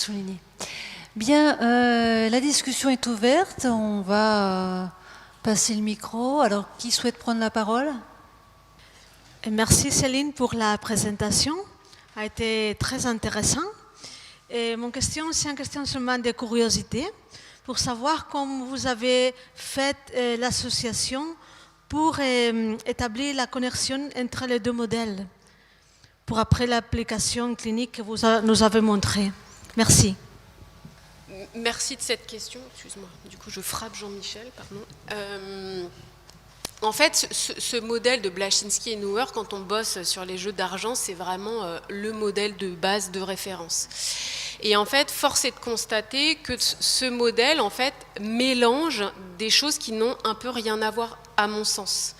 Souligné. Bien, la discussion est ouverte. On va passer le micro. Alors, qui souhaite prendre la parole? Merci Céline pour la présentation. A été très intéressant. Et mon question, c'est une question seulement de curiosité pour savoir comment vous avez fait l'association pour établir la connexion entre les deux modèles pour après l'application clinique que vous nous avez montrée. Merci. Merci de cette question. Excuse-moi, du coup je frappe Jean-Michel, pardon. En fait, ce modèle de Blashinsky et Neuer, quand on bosse sur les jeux d'argent, c'est vraiment le modèle de base de référence. Et en fait, force est de constater que ce modèle, en fait, mélange des choses qui n'ont un peu rien à voir, à mon sens.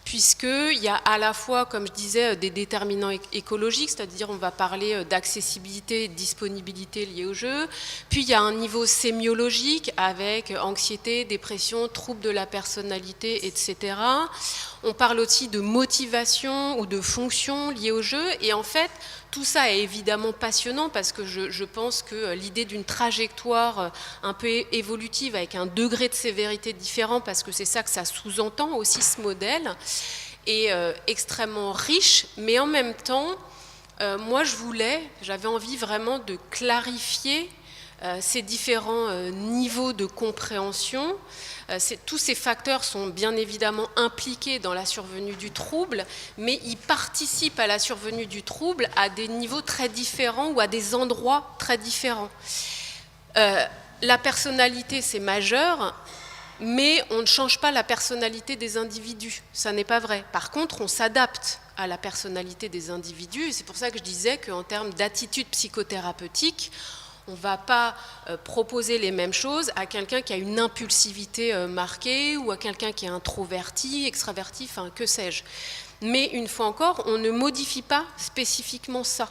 Puisqu'il y a à la fois, comme je disais, des déterminants écologiques, c'est-à-dire on va parler d'accessibilité et de disponibilité liées au jeu, puis il y a un niveau sémiologique avec anxiété, dépression, troubles de la personnalité, etc. On parle aussi de motivation ou de fonction liées au jeu, et en fait, tout ça est évidemment passionnant parce que je pense que l'idée d'une trajectoire un peu évolutive avec un degré de sévérité différent, parce que c'est ça que ça sous-entend aussi ce modèle, est extrêmement riche, mais en même temps, moi j'avais envie vraiment de clarifier ces différents niveaux de compréhension. Tous ces facteurs sont bien évidemment impliqués dans la survenue du trouble, mais ils participent à la survenue du trouble à des niveaux très différents ou à des endroits très différents. La personnalité, c'est majeur, mais on ne change pas la personnalité des individus. Ça n'est pas vrai. Par contre, on s'adapte à la personnalité des individus, et c'est pour ça que je disais qu'en termes d'attitude psychothérapeutique, on ne va pas proposer les mêmes choses à quelqu'un qui a une impulsivité marquée ou à quelqu'un qui est introverti, extraverti, enfin que sais-je. Mais une fois encore, on ne modifie pas spécifiquement ça.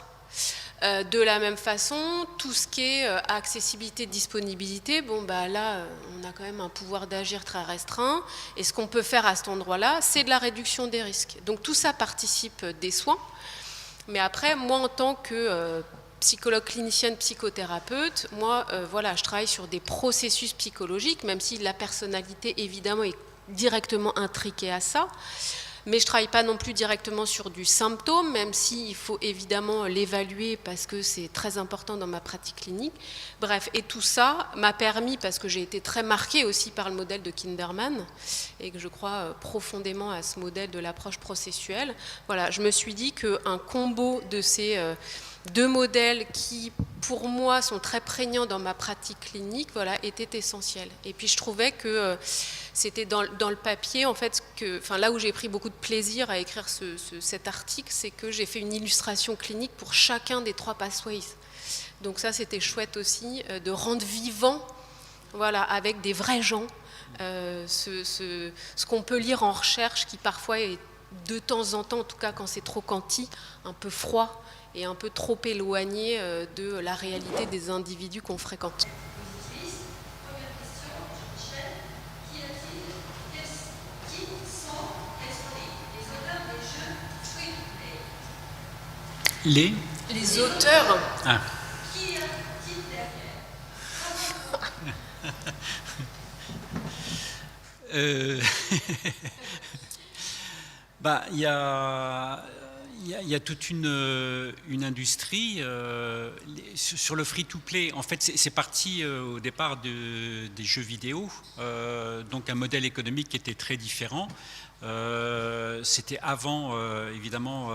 De la même façon, tout ce qui est accessibilité, disponibilité, bon bah là, on a quand même un pouvoir d'agir très restreint. Et ce qu'on peut faire à cet endroit-là, c'est de la réduction des risques. Donc tout ça participe des soins. Mais après, moi en tant que psychologue clinicienne, psychothérapeute, moi, voilà, je travaille sur des processus psychologiques, même si la personnalité, évidemment, est directement intriquée à ça. Mais je ne travaille pas non plus directement sur du symptôme, même s'il faut évidemment l'évaluer parce que c'est très important dans ma pratique clinique. Bref, et tout ça m'a permis, parce que j'ai été très marquée aussi par le modèle de Kinderman, et que je crois profondément à ce modèle de l'approche processuelle, voilà, je me suis dit qu'un combo de ces deux modèles qui, pour moi, sont très prégnants dans ma pratique clinique, voilà, était essentiel. Et puis je trouvais que c'était dans le papier, en fait, là où j'ai pris beaucoup de plaisir à écrire cet article, c'est que j'ai fait une illustration clinique pour chacun des 3 pathways. Donc ça, c'était chouette aussi, de rendre vivant, voilà, avec des vrais gens, ce qu'on peut lire en recherche, qui parfois est de temps en temps, en tout cas quand c'est trop quanti, un peu froid et un peu trop éloigné de la réalité des individus qu'on fréquente. Les auteurs. Ah. Qui Bah, il y a toute une industrie sur le free-to-play. En fait, c'est parti au départ des jeux vidéo, donc un modèle économique qui était très différent. C'était avant, évidemment,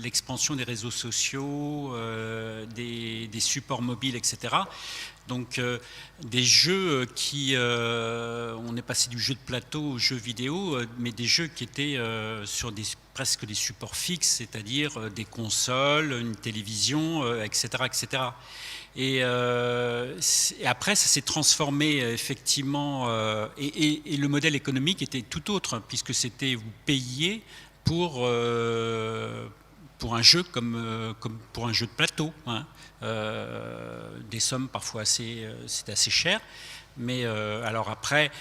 l'expansion des réseaux sociaux, des supports mobiles, etc. Donc des jeux qui, on est passé du jeu de plateau au jeu vidéo, mais des jeux qui étaient sur presque des supports fixes, c'est-à-dire des consoles, une télévision, etc., etc. Et après, ça s'est transformé effectivement, et le modèle économique était tout autre, puisque c'était vous payiez pour un jeu comme pour un jeu de plateau, hein. Des sommes parfois c'était assez cher, mais alors après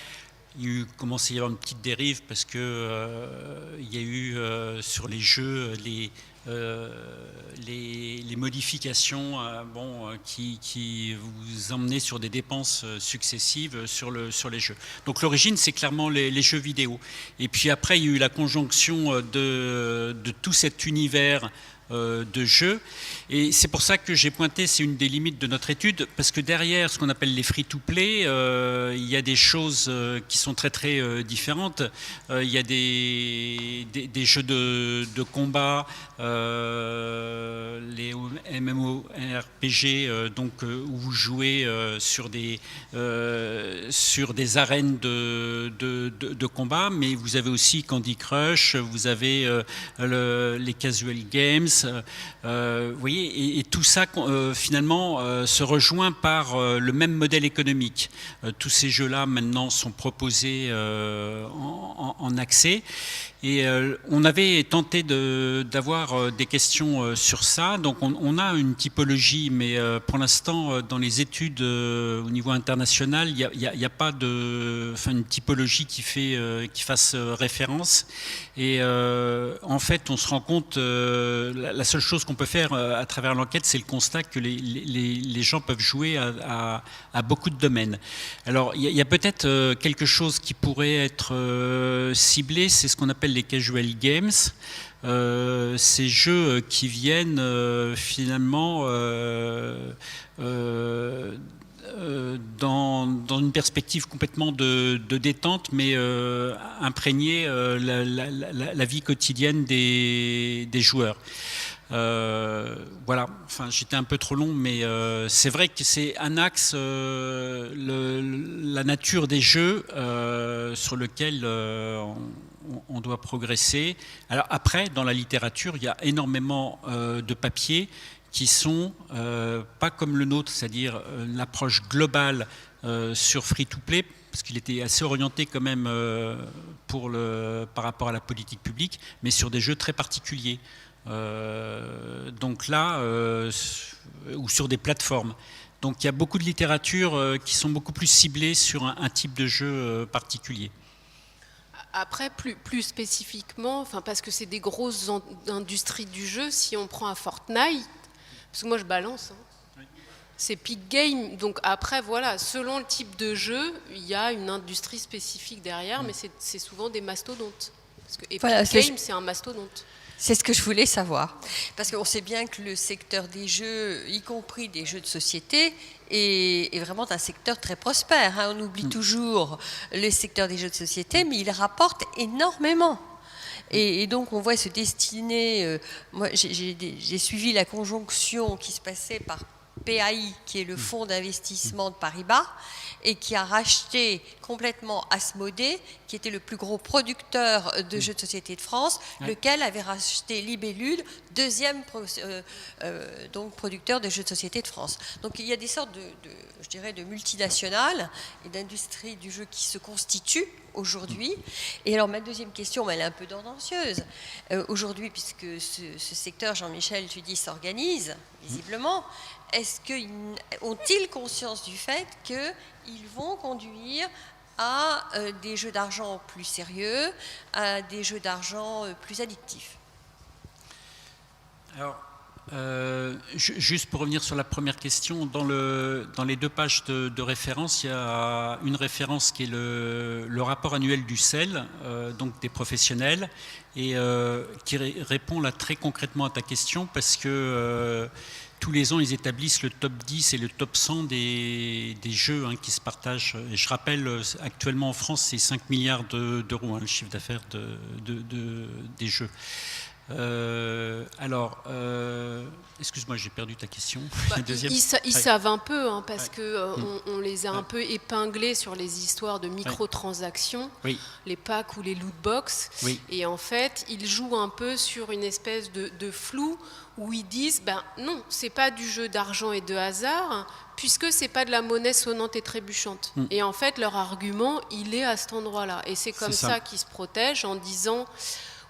il commence à y avoir une petite dérive parce que il y a eu sur les jeux les modifications qui vous emmenaient sur des dépenses successives sur les jeux. Donc l'origine, c'est clairement les jeux vidéo. Et puis après, il y a eu la conjonction de tout cet univers de jeux, et c'est pour ça que j'ai pointé, c'est une des limites de notre étude, parce que derrière ce qu'on appelle les free-to-play, il y a des choses qui sont très très différentes. Il y a des jeux de combat, les MMORPG, où vous jouez sur des arènes de combat, mais vous avez aussi Candy Crush, vous avez les casual games. Vous voyez, et tout ça finalement se rejoint par le même modèle économique. Tous ces jeux-là maintenant sont proposés en accès. Et on avait tenté d'avoir des questions sur ça. Donc on a une typologie, mais pour l'instant, dans les études au niveau international, il n'y a pas une typologie qui fasse référence. Et en fait, on se rend compte, la seule chose qu'on peut faire à travers l'enquête, c'est le constat que les gens peuvent jouer à beaucoup de domaines. Alors, il y a peut-être quelque chose qui pourrait être ciblé, c'est ce qu'on appelle les casual games, ces jeux qui viennent finalement dans une perspective complètement de détente, mais imprégner la vie quotidienne des joueurs. Voilà, enfin j'étais un peu trop long, mais c'est vrai que c'est un axe, la nature des jeux sur lequel on doit progresser. Alors après, dans la littérature, il y a énormément de papiers qui sont pas comme le nôtre, c'est-à-dire l'approche globale sur free-to-play, parce qu'il était assez orienté quand même par rapport à la politique publique, mais sur des jeux très particuliers. Donc là, ou sur des plateformes. Donc il y a beaucoup de littérature qui sont beaucoup plus ciblées sur un type de jeu particulier. Après, plus spécifiquement, parce que c'est des grosses industries du jeu, si on prend un Fortnite, parce que moi je balance, c'est Epic Games, donc après voilà, selon le type de jeu, il y a une industrie spécifique derrière, mais c'est souvent des mastodontes. Parce que Epic Games, c'est un mastodonte. C'est ce que je voulais savoir. Parce qu'on sait bien que le secteur des jeux, y compris des jeux de société, est vraiment un secteur très prospère. On oublie toujours le secteur des jeux de société, mais il rapporte énormément. Et donc on voit se destiner... moi, j'ai suivi la conjonction qui se passait par PAI, qui est le fonds d'investissement de Paribas, et qui a racheté complètement Asmodée, qui était le plus gros producteur de jeux de société de France, lequel avait racheté Libellule, deuxième donc producteur de jeux de société de France. Donc il y a des sortes je dirais, de multinationales et d'industries du jeu qui se constituent aujourd'hui. Et alors ma deuxième question, elle est un peu tendancieuse. Aujourd'hui, puisque ce secteur, Jean-Michel, tu dis, s'organise, visiblement, ont-ils conscience du fait qu'ils vont conduire à des jeux d'argent plus sérieux, à des jeux d'argent plus addictifs? Alors, juste pour revenir sur la première question, dans les deux pages de référence, il y a une référence qui est le rapport annuel du CEL, donc des professionnels, et qui répond là très concrètement à ta question, parce que tous les ans, ils établissent le top 10 et le top 100 des jeux qui se partagent. Et je rappelle, actuellement en France, c'est 5 milliards d'euros, le chiffre d'affaires des jeux. Excuse-moi, j'ai perdu ta question. Ils savent un peu, parce qu'on les a un peu épinglés sur les histoires de microtransactions, les packs ou les lootbox. Et en fait, ils jouent un peu sur une espèce de flou où ils disent, non, c'est pas du jeu d'argent et de hasard, puisque c'est pas de la monnaie sonnante et trébuchante. Et en fait, leur argument, il est à cet endroit-là. Et c'est comme ça qu'ils se protègent en disant...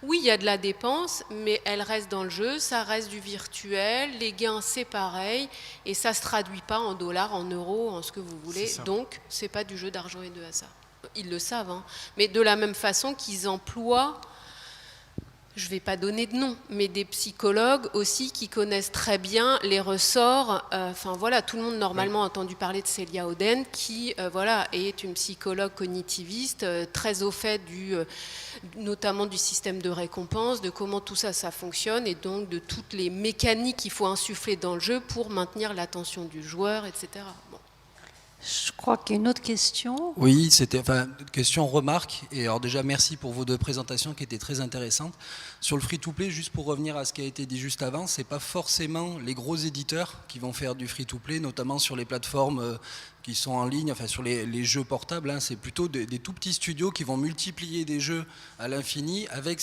Oui, il y a de la dépense, mais elle reste dans le jeu, ça reste du virtuel, les gains c'est pareil, et ça ne se traduit pas en dollars, en euros, en ce que vous voulez, donc ce n'est pas du jeu d'argent et de hasard. Ils le savent, mais de la même façon qu'ils emploient je ne vais pas donner de nom, mais des psychologues aussi qui connaissent très bien les ressorts. Enfin voilà, tout le monde normalement a entendu parler de Célia Oden, qui voilà, est une psychologue cognitiviste, très au fait notamment du système de récompense, de comment tout ça fonctionne, et donc de toutes les mécaniques qu'il faut insuffler dans le jeu pour maintenir l'attention du joueur, etc. Bon. Je crois qu'il y a une autre question. Oui, c'était question remarque. Et alors déjà, merci pour vos deux présentations qui étaient très intéressantes. Sur le free-to-play, juste pour revenir à ce qui a été dit juste avant, c'est pas forcément les gros éditeurs qui vont faire du free-to-play, notamment sur les plateformes qui sont en ligne, enfin sur les jeux portables. Hein, c'est plutôt des tout petits studios qui vont multiplier des jeux à l'infini avec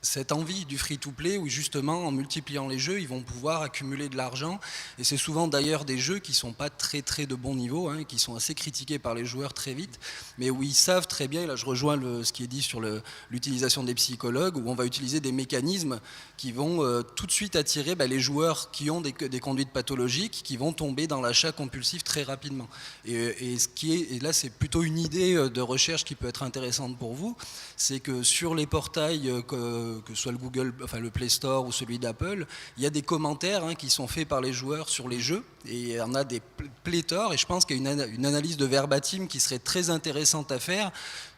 cette envie du free-to-play où justement en multipliant les jeux ils vont pouvoir accumuler de l'argent, et c'est souvent d'ailleurs des jeux qui sont pas très de bon niveau, hein, qui sont assez critiqués par les joueurs très vite, mais où ils savent très bien, et là je rejoins ce qui est dit sur l'utilisation des psychologues, où on va utiliser des mécanismes qui vont tout de suite attirer les joueurs qui ont des conduites pathologiques, qui vont tomber dans l'achat compulsif très rapidement, et là c'est plutôt une idée de recherche qui peut être intéressante pour vous, c'est que sur les portails que ce soit le Google, enfin le Play Store ou celui d'Apple, il y a des commentaires qui sont faits par les joueurs sur les jeux, et il y en a des pléthores, et je pense qu'il y a une analyse de verbatim qui serait très intéressante à faire,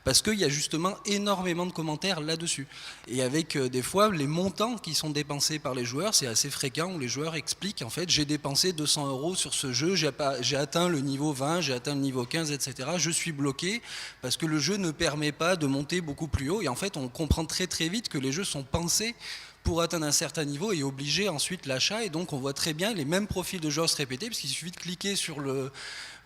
parce qu'il y a justement énormément de commentaires là-dessus. Et avec des fois les montants qui sont dépensés par les joueurs, c'est assez fréquent où les joueurs expliquent en fait j'ai dépensé 200 € sur ce jeu, j'ai atteint le niveau 20, j'ai atteint le niveau 15, etc. Je suis bloqué parce que le jeu ne permet pas de monter beaucoup plus haut. Et en fait on comprend très vite que les jeux sont pensés pour atteindre un certain niveau et obliger ensuite l'achat, et donc on voit très bien les mêmes profils de joueurs se répéter, parce qu'il suffit de cliquer sur le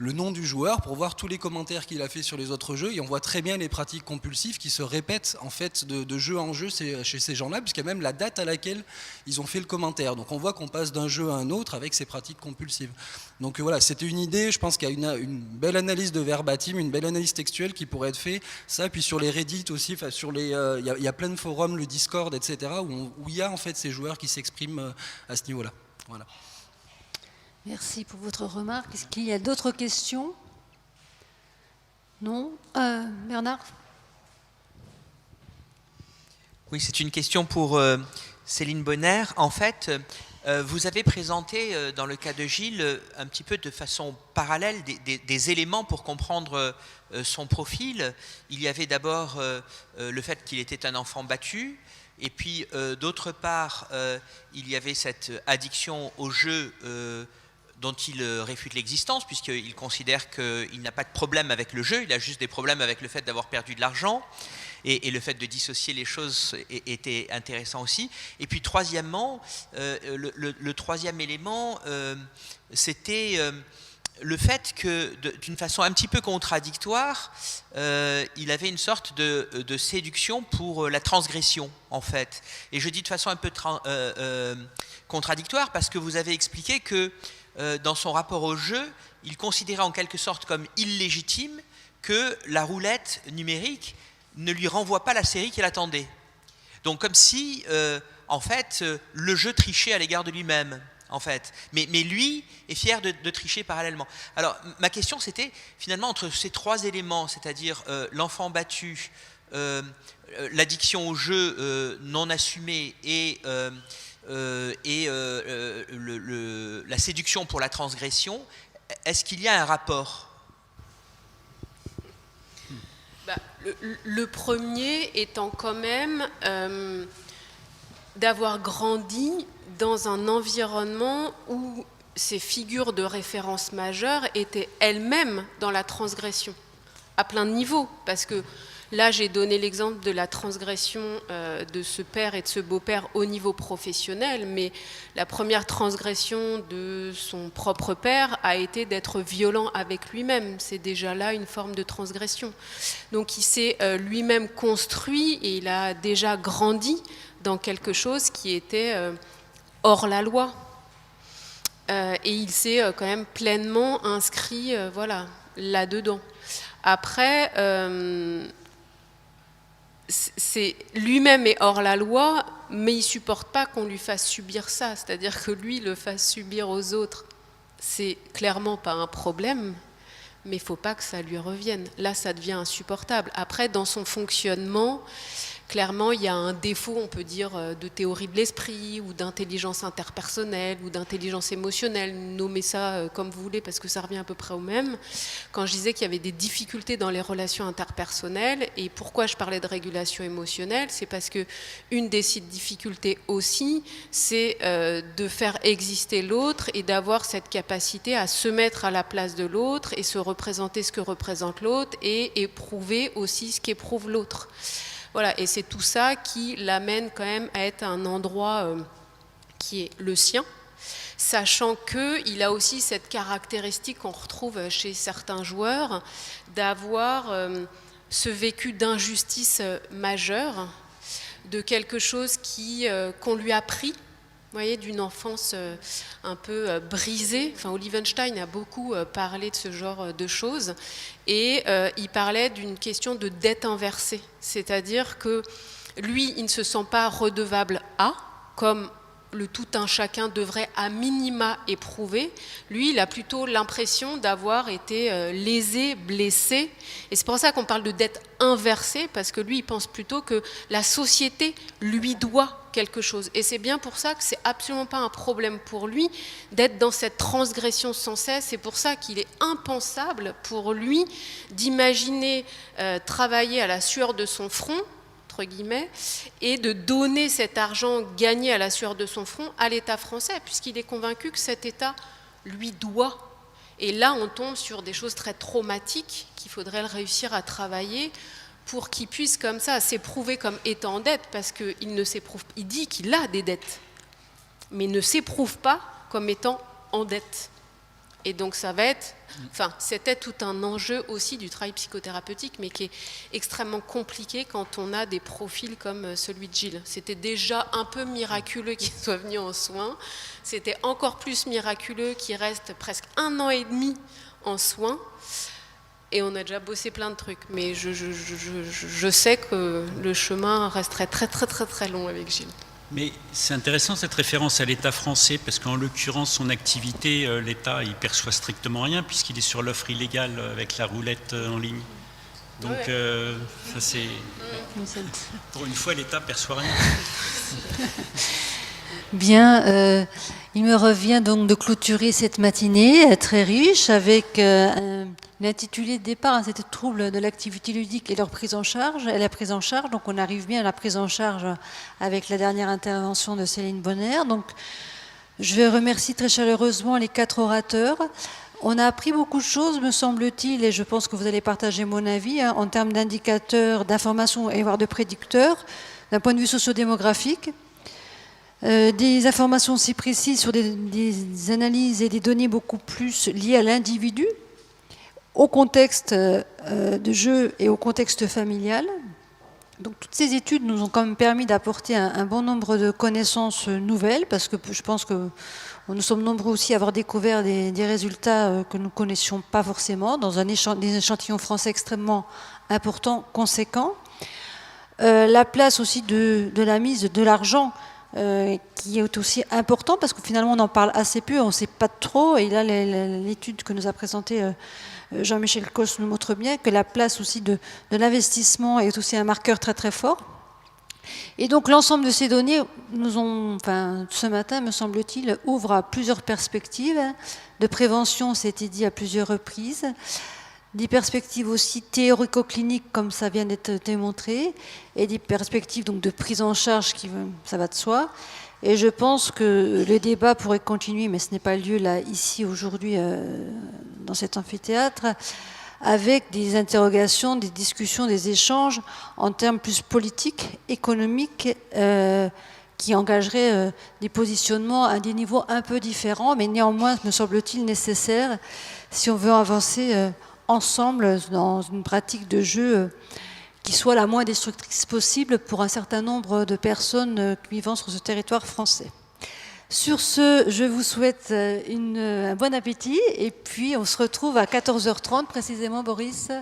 nom du joueur pour voir tous les commentaires qu'il a fait sur les autres jeux, et on voit très bien les pratiques compulsives qui se répètent en fait de jeu en jeu chez ces gens-là, puisqu'il y a même la date à laquelle ils ont fait le commentaire, donc on voit qu'on passe d'un jeu à un autre avec ces pratiques compulsives. Donc voilà, c'était une idée, je pense qu'il y a une belle analyse de verbatim, une belle analyse textuelle qui pourrait être faite, ça, puis sur les Reddit aussi, sur il y a plein de forums, le Discord, etc., où il y a en fait ces joueurs qui s'expriment à ce niveau-là. Voilà. Merci pour votre remarque. Est-ce qu'il y a d'autres questions? Non, Bernard? Oui, c'est une question pour Céline Bonner. En fait, vous avez présenté dans le cas de Gilles un petit peu de façon parallèle des éléments pour comprendre son profil. Il y avait d'abord le fait qu'il était un enfant battu, et puis d'autre part il y avait cette addiction au jeu dont il réfute l'existence, puisqu'il considère qu'il n'a pas de problème avec le jeu, il a juste des problèmes avec le fait d'avoir perdu de l'argent. Et le fait de dissocier les choses était intéressant aussi. Et puis troisièmement, le troisième élément, c'était le fait que, d'une façon un petit peu contradictoire, il avait une sorte de séduction pour la transgression, en fait. Et je dis de façon un peu contradictoire parce que vous avez expliqué que dans son rapport au jeu, il considérait en quelque sorte comme illégitime que la roulette numérique ne lui renvoie pas la série qu'il attendait. Donc comme si, en fait, le jeu trichait à l'égard de lui-même, en fait. Mais lui est fier de tricher parallèlement. Alors, ma question, c'était, finalement, entre ces trois éléments, c'est-à-dire l'enfant battu, l'addiction au jeu non assumée et la séduction pour la transgression, est-ce qu'il y a un rapport ? Le premier étant quand même d'avoir grandi dans un environnement où ces figures de référence majeures étaient elles-mêmes dans la transgression, à plein de niveaux. Parce que là, j'ai donné l'exemple de la transgression de ce père et de ce beau-père au niveau professionnel, mais la première transgression de son propre père a été d'être violent avec lui-même. C'est déjà là une forme de transgression. Donc il s'est lui-même construit et il a déjà grandi dans quelque chose qui était hors la loi. Et il s'est quand même pleinement inscrit là-dedans. Après, lui-même est hors la loi, mais il ne supporte pas qu'on lui fasse subir ça. C'est-à-dire que lui le fasse subir aux autres. C'est clairement pas un problème, mais il ne faut pas que ça lui revienne. Là, ça devient insupportable. Après, dans son fonctionnement, Clairement, il y a un défaut, on peut dire, de théorie de l'esprit ou d'intelligence interpersonnelle ou d'intelligence émotionnelle, nommez ça comme vous voulez parce que ça revient à peu près au même. Quand je disais qu'il y avait des difficultés dans les relations interpersonnelles, et pourquoi je parlais de régulation émotionnelle, c'est parce que une des difficultés aussi, c'est de faire exister l'autre et d'avoir cette capacité à se mettre à la place de l'autre et se représenter ce que représente l'autre et éprouver aussi ce qu'éprouve l'autre. Voilà, et c'est tout ça qui l'amène quand même à être un endroit qui est le sien, sachant qu'il a aussi cette caractéristique qu'on retrouve chez certains joueurs, d'avoir ce vécu d'injustice majeure, de quelque chose qu'on lui a pris, vous voyez, d'une enfance un peu brisée. Enfin, Olivenstein a beaucoup parlé de ce genre de choses, et il parlait d'une question de dette inversée, c'est-à-dire que lui, il ne se sent pas redevable à, comme le tout un chacun devrait à minima éprouver. Lui, il a plutôt l'impression d'avoir été lésé, blessé, et c'est pour ça qu'on parle de dette inversée, parce que lui, il pense plutôt que la société lui doit quelque chose. Et c'est bien pour ça que c'est absolument pas un problème pour lui d'être dans cette transgression sans cesse. C'est pour ça qu'il est impensable pour lui d'imaginer travailler à la sueur de son front, entre guillemets, et de donner cet argent gagné à la sueur de son front à l'État français, puisqu'il est convaincu que cet État lui doit. Et là, on tombe sur des choses très traumatiques qu'il faudrait réussir à travailler pour qu'il puisse comme ça s'éprouver comme étant en dette, parce qu'il ne s'éprouve, il dit qu'il a des dettes, mais ne s'éprouve pas comme étant en dette. Et donc ça va être, enfin, c'était tout un enjeu aussi du travail psychothérapeutique, mais qui est extrêmement compliqué quand on a des profils comme celui de Gilles. C'était déjà un peu miraculeux qu'il soit venu en soins, c'était encore plus miraculeux qu'il reste presque 1 an et demi en soins. Et on a déjà bossé plein de trucs, mais je sais que le chemin resterait très très très très long avec Gilles. Mais c'est intéressant cette référence à l'État français, parce qu'en l'occurrence, son activité, l'État, il perçoit strictement rien, puisqu'il est sur l'offre illégale avec la roulette en ligne. Donc, ça c'est... Pour une fois, l'État perçoit rien. Bien, il me revient donc de clôturer cette matinée très riche avec l'intitulé de départ, c'était troubles de l'activité ludique et leur prise en charge. Et la prise en charge, donc on arrive bien à la prise en charge avec la dernière intervention de Céline Bonner. Donc, je vais remercier très chaleureusement les 4 orateurs. On a appris beaucoup de choses, me semble-t-il, et je pense que vous allez partager mon avis, en termes d'indicateurs, d'informations et voire de prédicteurs, d'un point de vue sociodémographique. Des informations aussi précises sur des analyses et des données beaucoup plus liées à l'individu, au contexte de jeu et au contexte familial. Donc toutes ces études nous ont quand même permis d'apporter un bon nombre de connaissances nouvelles, parce que je pense que nous sommes nombreux aussi à avoir découvert des résultats que nous ne connaissions pas forcément, dans des échantillons français extrêmement importants, conséquents. La place aussi de la mise de l'argent, qui est aussi important, parce que finalement on en parle assez peu, on ne sait pas trop, et là l'étude que nous a présentée Jean-Michel Cos nous montre bien que la place aussi de l'investissement est aussi un marqueur très très fort. Et donc l'ensemble de ces données ce matin, me semble-t-il, ouvre à plusieurs perspectives de prévention, c'était dit à plusieurs reprises, des perspectives aussi théorico-cliniques, comme ça vient d'être démontré, et des perspectives donc de prise en charge, ça va de soi. Et je pense que le débat pourrait continuer, mais ce n'est pas le lieu là, ici, aujourd'hui, dans cet amphithéâtre, avec des interrogations, des discussions, des échanges en termes plus politiques, économiques, qui engageraient des positionnements à des niveaux un peu différents, mais néanmoins, me semble-t-il, nécessaire si on veut avancer ensemble dans une pratique de jeu qui soit la moins destructrice possible pour un certain nombre de personnes vivant sur ce territoire français. Sur ce, je vous souhaite un bon appétit, et puis on se retrouve à 14h30 précisément, Boris.